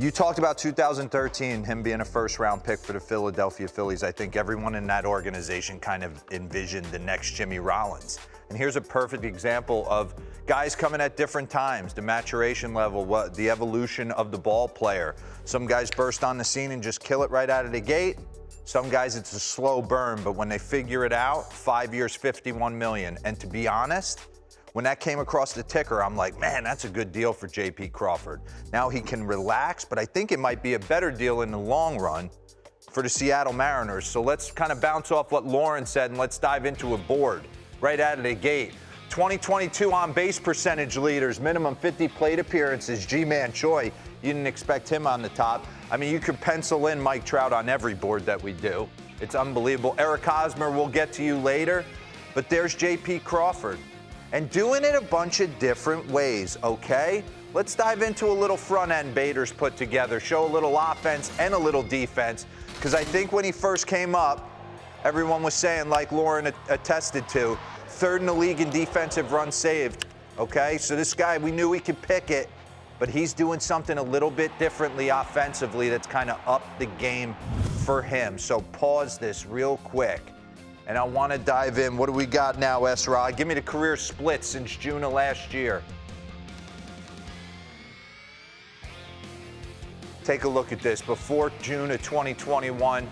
You talked about 2013, him being a first-round pick for the Philadelphia Phillies. I think everyone in that organization kind of envisioned the next Jimmy Rollins. And here's a perfect example of guys coming at different times, the maturation level, the evolution of the ball player. Some guys burst on the scene and just kill it right out of the gate. Some guys, it's a slow burn, but when they figure it out, 5 years, $51 million. And to be honest, when that came across the ticker, I'm like, man, that's a good deal for J.P. Crawford. Now he can relax, but I think it might be a better deal in the long run for the Seattle Mariners. So let's kind of bounce off what Lauren said and let's dive into a board right out of the gate. 2022 on-base percentage leaders, minimum 50 plate appearances. G-Man Choi, you didn't expect him on the top. I mean, you could pencil in Mike Trout on every board that we do. It's unbelievable. Eric Hosmer, we'll get to you later. But there's J.P. Crawford. And doing it a bunch of different ways, okay? Let's dive into a little front-end Bader's put together, show a little offense and a little defense, because I think when he first came up, everyone was saying, like Lauren attested to, third in the league in defensive runs saved, okay? So this guy, we knew he could pick it, but he's doing something a little bit differently offensively that's kind of upped the game for him. So pause this real quick. And I want to dive in. What do we got now, S-Rod? Give me the career split since June of last year. Take a look at this. Before June of 2021,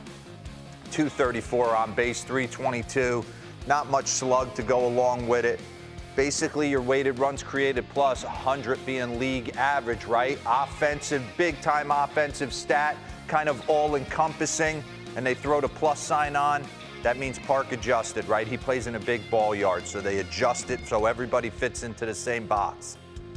234 on base, 322. Not much slug to go along with it. Basically, your weighted runs created plus, 100 being league average, right? Offensive, big-time offensive stat, kind of all-encompassing, and they throw the plus sign on. That means park adjusted, right? He plays in a big ball yard, so they adjust it so everybody fits into the same box.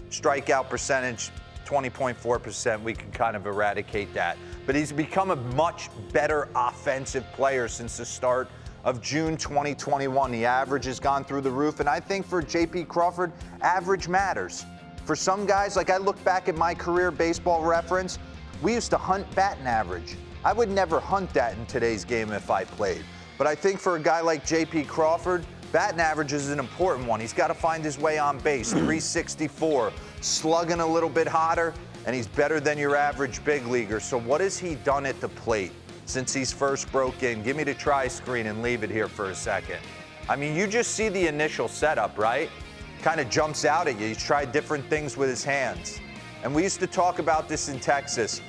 Strikeout percentage, 20.4%. We can kind of eradicate that. But he's become a much better offensive player since the start of June 2021. The average has gone through the roof, and I think for J.P. Crawford, average matters. For some guys, like I look back at my career, Baseball Reference, we used to hunt batting average. I would never hunt that in today's game if I played. But I think for a guy like J.P. Crawford, batting average is an important one. He's got to find his way on base, 364, slugging a little bit hotter, and he's better than your average big leaguer. So what has he done at the plate since he's first broke in? Give me the try screen and leave it here for a second. I mean, you just see the initial setup, right? Kind of jumps out at you. He's tried different things with his hands. And we used to talk about this in Texas.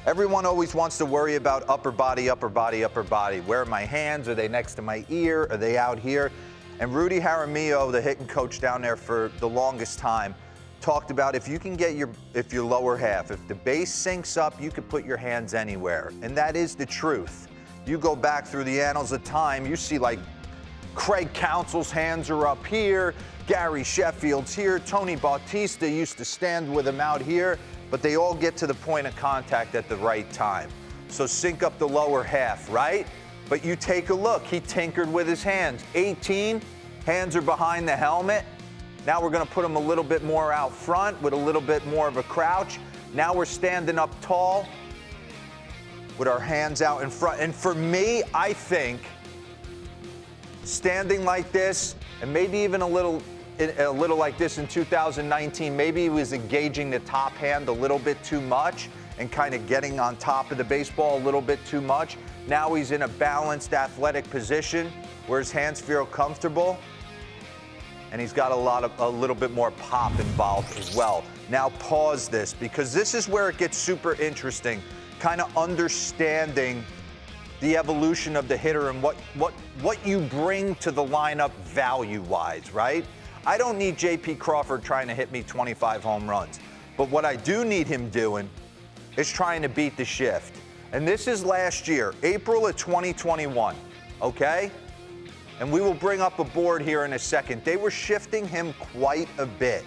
Everyone always wants to worry about upper body, upper body, upper body. Where are my hands? Are they next to my ear? Are they out here? And Rudy Jaramillo, the hitting coach down there for the longest time, talked about if you can get your lower half, if the base sinks up, you could put your hands anywhere. And that is the truth. You go back through the annals of time, you see like Craig Counsell's hands are up here, Gary Sheffield's here, Tony Bautista used to stand with him out here, but they all get to the point of contact at the right time. So sync up the lower half, right? But you take a look, he tinkered with his hands. 18, hands are behind the helmet. Now we're gonna put them a little bit more out front with a little bit more of a crouch. Now we're standing up tall with our hands out in front. And for me, I think standing like this, and maybe even a little like this in 2019, maybe he was engaging the top hand a little bit too much and kind of getting on top of the baseball a little bit too much. Now he's in a balanced athletic position where his hands feel comfortable, and he's got a little bit more pop involved as well. Now pause this, because this is where it gets super interesting, kind of understanding the evolution of the hitter and what you bring to the lineup value-wise, right? I don't need J.P. Crawford trying to hit me 25 home runs. But what I do need him doing is trying to beat the shift. And this is last year, April of 2021, okay? And we will bring up a board here in a second. They were shifting him quite a bit,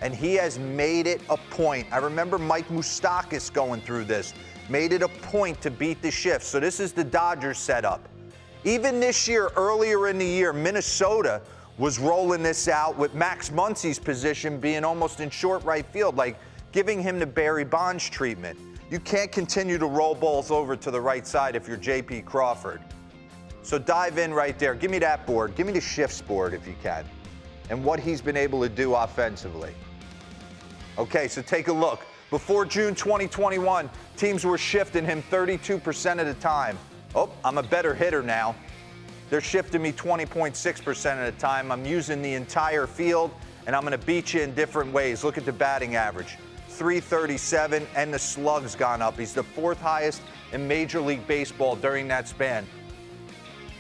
and he has made it a point. I remember Mike Moustakas going through this, made it a point to beat the shift. So this is the Dodgers setup. Even this year, earlier in the year, Minnesota was rolling this out with Max Muncy's position being almost in short right field, like giving him the Barry Bonds treatment. You can't continue to roll balls over to the right side if you're J.P. Crawford. So dive in right there. Give me that board. Give me the shifts board if you can, and what he's been able to do offensively. Okay, so take a look. Before June 2021, teams were shifting him 32% of the time. Oh, I'm a better hitter now. They're shifting me 20.6% of the time. I'm using the entire field, and I'm going to beat you in different ways. Look at the batting average. 337, and the slug's gone up. He's the 4th highest in Major League Baseball during that span.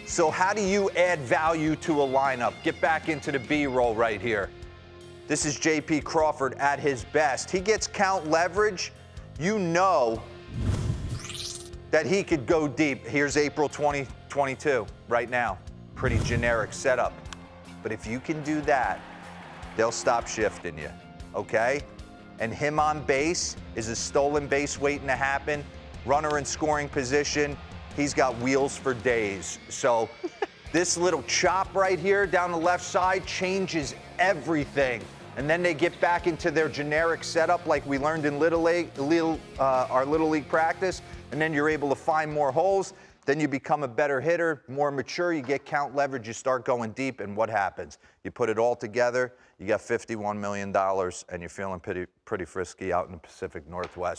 So how do you add value to a lineup? Get back into the B-roll right here. This is J.P. Crawford at his best. He gets count leverage. You know that he could go deep. Here's April 2022 right now. Pretty generic setup. But if you can do that, they'll stop shifting you, okay? And him on base is a stolen base waiting to happen. Runner in scoring position. He's got wheels for days. So this little chop right here down the left side changes everything. And then they get back into their generic setup like we learned in our Little League practice. And then you're able to find more holes. Then you become a better hitter, more mature. You get count leverage. You start going deep. And what happens? You put it all together. You got $51 million, and you're feeling pretty frisky out in the Pacific Northwest.